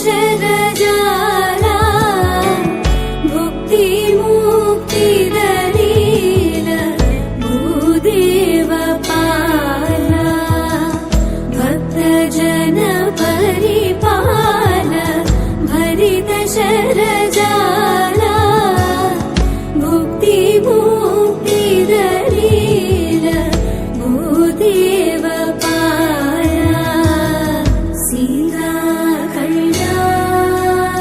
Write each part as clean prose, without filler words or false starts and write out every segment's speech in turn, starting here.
शरजाला भुक्ति मुक्ति दलील भूदेव पाला भक्त जन परिपाल भरित शरजाला भुक्ति मुक्ति दलील भूदेव पाला सीता कल्याण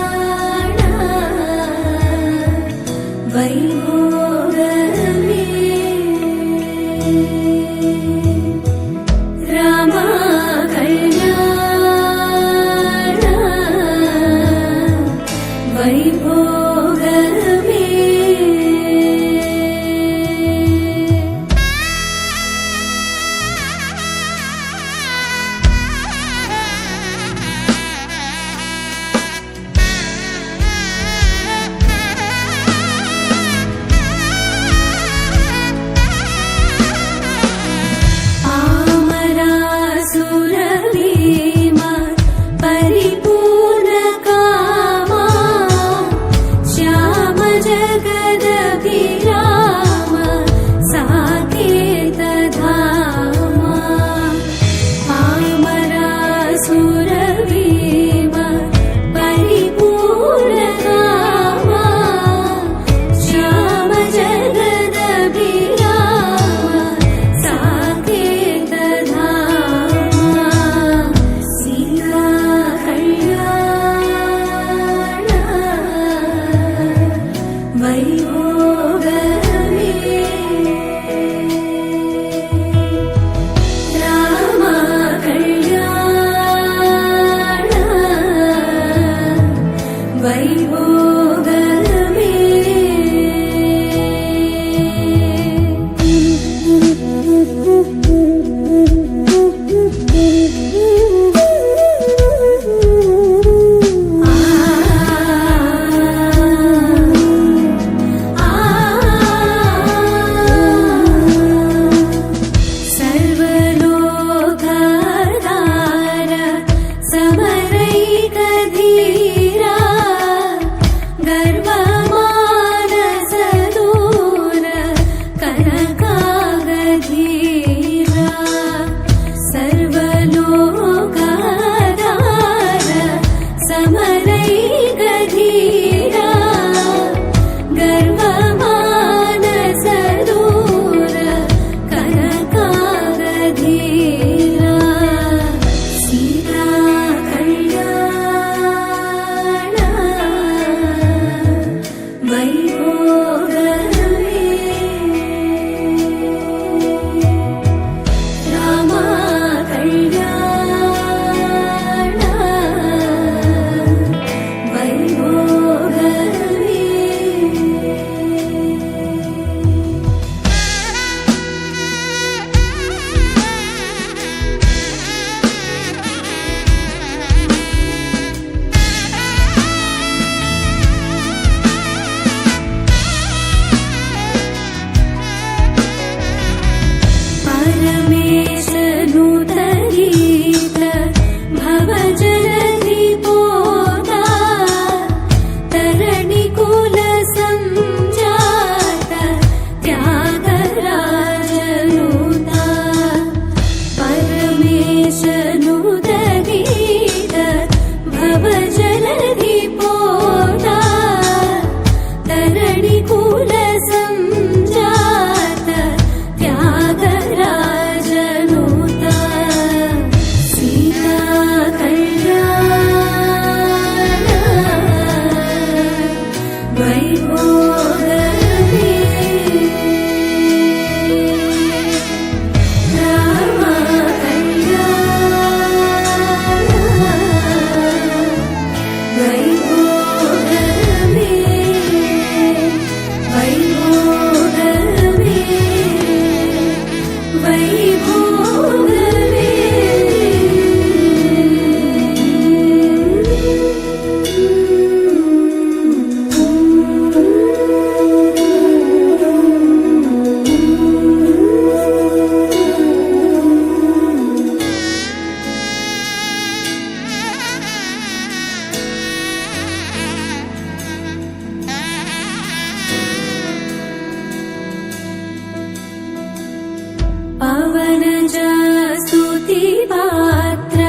पात्र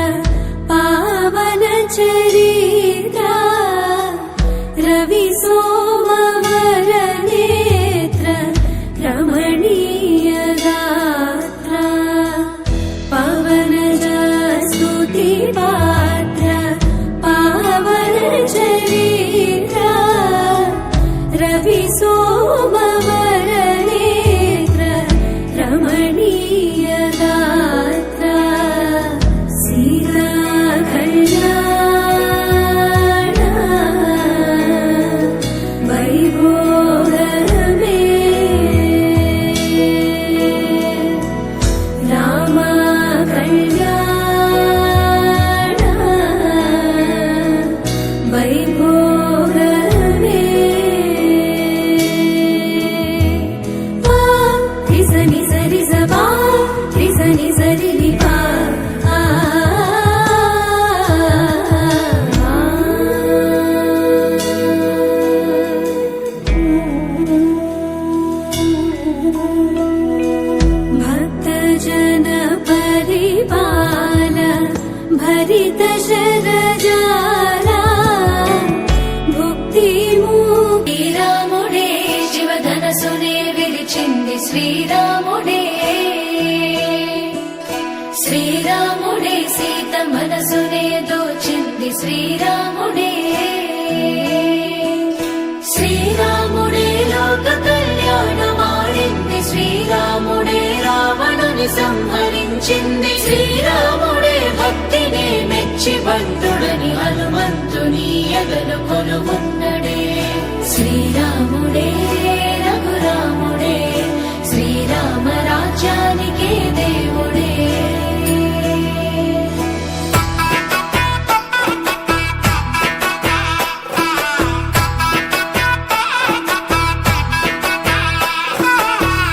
पावन चरित्र रवि सोमवर नेत्र रमणीय गात्र पवन स्तुति पात्र पावन चरित्र रवि सोमवर नेत्र रमणीय गात्र सीता कल्याण वैभोग में राम कल्याण वैभोग में त्रिसनि सरि सबा त्रिसनि सरि निपा भक्तजन परिपाल भरित शरजाला भुक्ति శ్రీరాముడే శివధనసునే విరిచింది శ్రీరాముడే శ్రీరాముడే సీత మనసునే దోచింది శ్రీరాముడే శ్రీరాముడే లోక కళ్యాణమాడింది శ్రీరాముడే రావణుని సంహరించింది శ్రీరాముడే భక్తిని మెచ్చి బంధుడని హనుమంతుని ఎదలు కొలువున్నడే శ్రీరాముడే రఘురాముడే శ్రీరామ రాజ్యానికే దేవుడే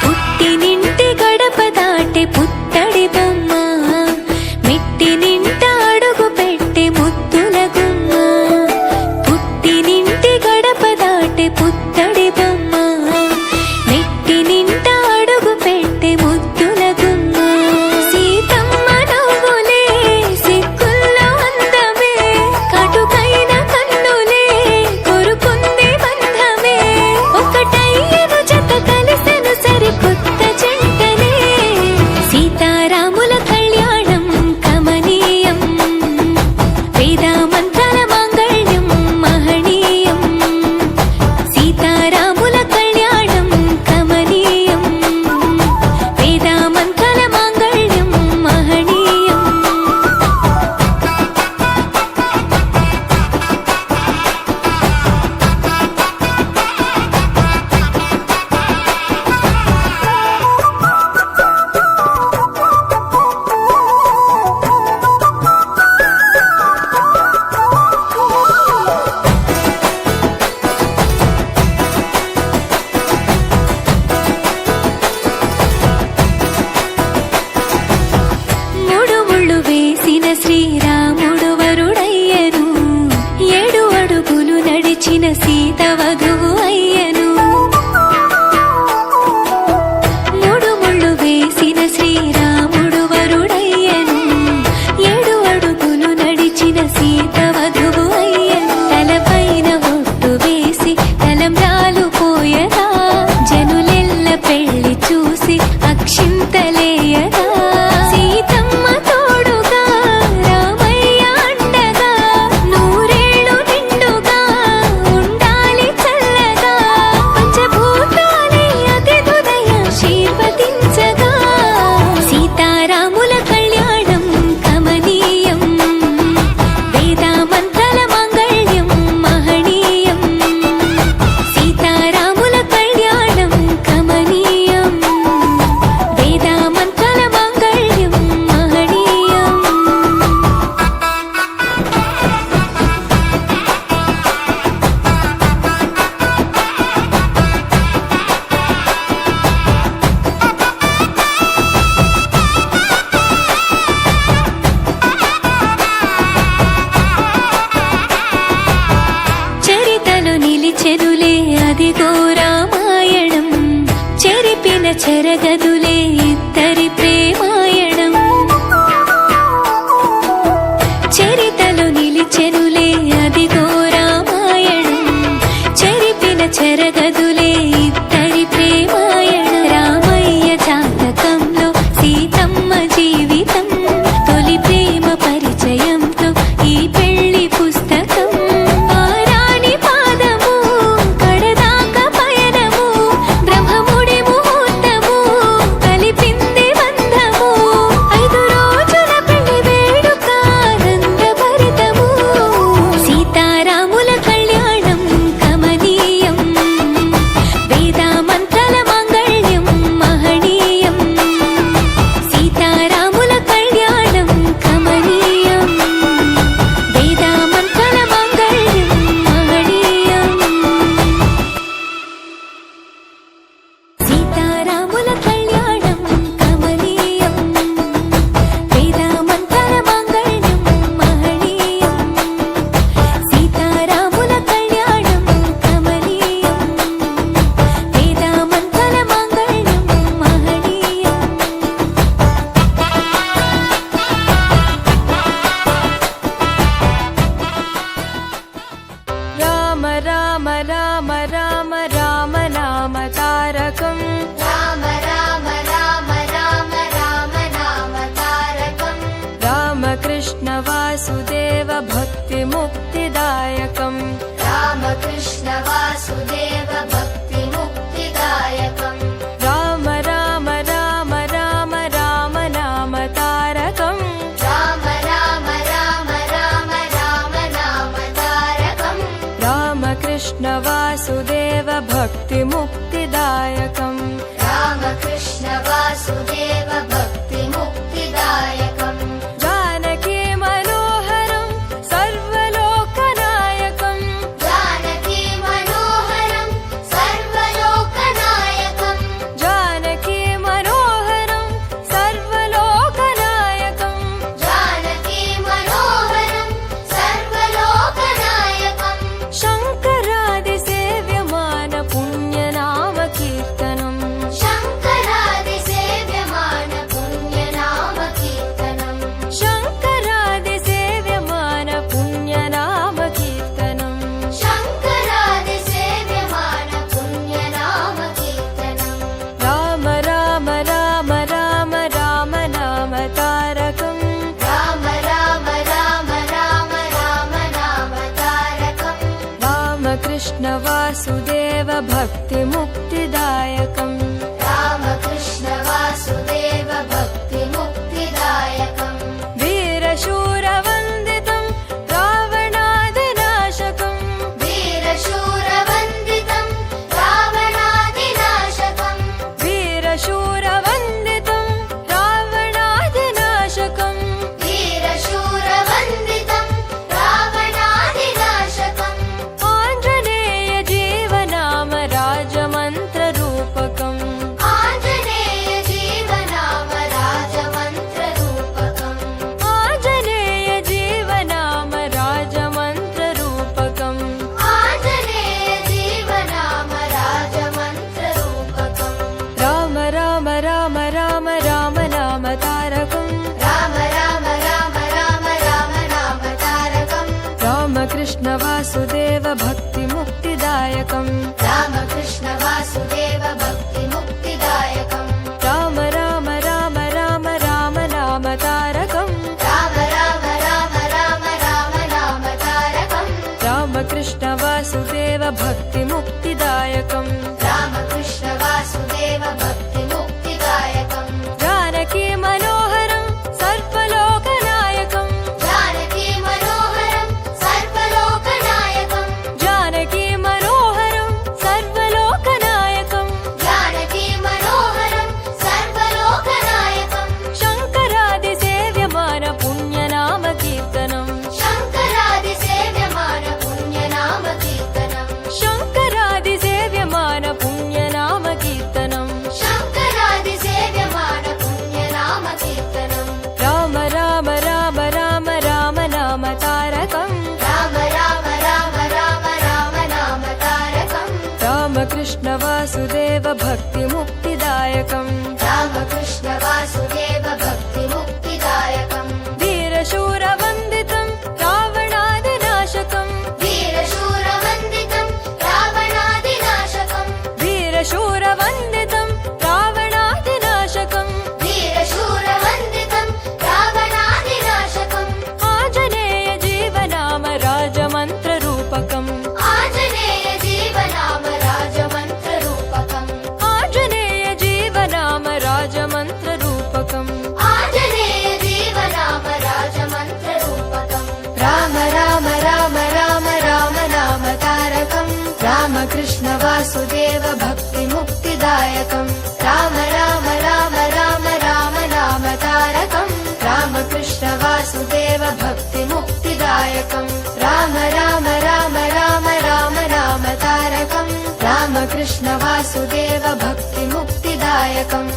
పుట్టినింటి గడప దాటి పుత్తడి బొమ్మ మెట్టినింట అడుగు పెట్టి ముద్దుల గుమ్మ పుట్టినింటి గడప దాటి పుత్తడి బొమ్మ మెట్టినింట అడుగు పెట్టి ముద్దుల గుమ్మ సీతమ్మ నవ్వులే సిగ్గుల్లో అందమే కటుకైన కన్నులే కొరుకుంది బంధమే ఒకటయ్యను జత కలిసెను సరికొత్త జంటనే సీతారాముల కళ్యాణం కమనీయం వేదామంతర మాంగళ్యం మహనీయం సీతారాముల కళ్యాణం కమనీయం వేదామంతర మాంగళ్యం మహనీయం మూడు ముళ్ళు వేసిన శ్రీరాముడు వరుడయ్యను 7 అడుగులు నడిచిన సీత వధువు అయ్యను మూడు ముళ్ళు వేసిన శ్రీరాముడు వరుడయ్యను 7 అడుగులు నడిచిన సీత వధువు అయ్యను తలపైన ఒట్టు వేసి తలంబ్రాలు పోయగా జనులెల్ల పెళ్లి చూసి అక్షింతలేయగా సీతమ్మ తోడుగా రామయ్య అండగా నూరేళ్ళు నిండుగా ఉండాలి చల్లగా పంచభూతాలే అతిథుదయ ఆశీర్వదించగా సీతారాముల కళ్యాణం కమనీయం వేదామంతల మాంగళ్యం మహనీయం సీతారాముల కళ్యాణం కమనీయం వేదామంతల మాంగళ్యం మహనీయం చరితలు నిలిచెనులే అదిగో రామాయణం చెరిపిన చెరగదులే ఇద్దరి ప్రేమాయణం वासुदेव भक्तिमुक्तिदायकम् रामकृष्ण वासुदेव भक्तिमुक्तिदायकम् राम राम राम राम राम नाम तारकम् राम राम राम राम राम नाम तारकम् रामकृष्ण वासुदेव भक्तिमुक्तिदायकम् रामकृष्ण वासुदेव भक्तिमुक्तिदायकम् जानकी मनोहरं सर्वलोकनायकम् जानकी मनोहरं सर्वलोकनायकम् जानकी मनोहरं सर्वलोकनायकम् जानकी मनोहरं सर्वलोकनायकम् शङ्करादिसेव्यमान पुण्यनाम कीर्तनम् शङ्करादिसेव्यमान पुण्यनाम कीर्तनम् शङ्करादिसेव्यमान पुण्यनाम कीर्तनम् शङ्करादिसेव्यमान पुण्यनाम कीर्तनम् राम राम राम राम राम नाम तारकम् राम राम राम राम राम नाम तारकम् रामकृष्ण वासुदेव भक्तिमुक्तिदायकम् रामकृष्ण वासुदेव भक्तिमुक्तिदायकम् वीरशूरवन्दितं रावणादिनाशकम् वीरशूरवन्दितं रावणादिनाशकम् वीरशूरवन्दितं रावणादिनाशकम् वीरशूरवन्दितं रावणादिनाशकम् आञ्जनेय जीवनाम राजमन्त्ररूपकम् आञ्जनेय जीवनाम राजमन्त्ररूपकम् आञ्जनेय जीवनाम राजमन्त्ररूपकम् आञ्जनेय जीवनाम राजमन्त्ररूपकम् राम राम राम राम राम नाम तारकम् राम राम राम राम राम नाम तारकम् रामकृष्ण वासुदेव भक्तिमुक्तिदायकम् रामकृष्ण वासुदेव भक्तिमुक्तिदायकम् राम राम राम राम राम नाम तारकम् राम राम राम राम राम नाम तारकम् रामकृष्ण वासुदेव भक्तिमुक्तिदायकम् रामकृष्ण वासुदेव भक्तिमुक्तिदायकम् जानकी मनोहरं सर्वलोकनायकम् जानकी मनोहरं सर्वलोकनायकम् जानकी मनोहरं सर्वलोकनायकम् जानकी मनोहरं सर्वलोकनायकम् शङ्करादिसेव्यमान पुण्यनाम कीर्तनम् शङ्करादिसेव्यमान पुण्यनाम कीर्तनम् शङ्करादिसेव्यमान पुण्यनाम कीर्तनम् शङ्करादिसेव्यमान पुण्यनाम कीर्तनम् राम राम राम राम राम नाम तारकम् राम राम राम राम राम नाम तारकम् रामकृष्ण वासुदेव भक्तिमुक्तिदायकम् रामकृष्ण वासुदेव भक्तिमुक्तिदायकम् वीरशूरवन्दितं रावणादिनाशकम् वीरशूरवन्दितं रावणादिनाशकम् वीरशूरवन्दितं रावणादिनाशकम् वीरशूरवन्दितं रावणादिनाशकम् आञ्जनेय जीवनाम राजमन्त्ररूपकम् आञ्जनेय जीवनाम राजमन्त्ररूपकम् आञ्जनेय जीवनाम राजमन्त्ररूपकम् आञ्जनेय जीवनाम राजमन्त्ररूपकम् राम राम राम राम राम नाम तारकम् रामकृष्ण वासुदेव भक्तिमुक्तिदायकम् राम राम राम राम राम नाम तारकम् रामकृष्ण वासुदेव भक्तिमुक्तिदायकम् राम राम राम राम राम नाम तारकम् रामकृष्ण वासुदेव भक्तिमुक्तिदायकम्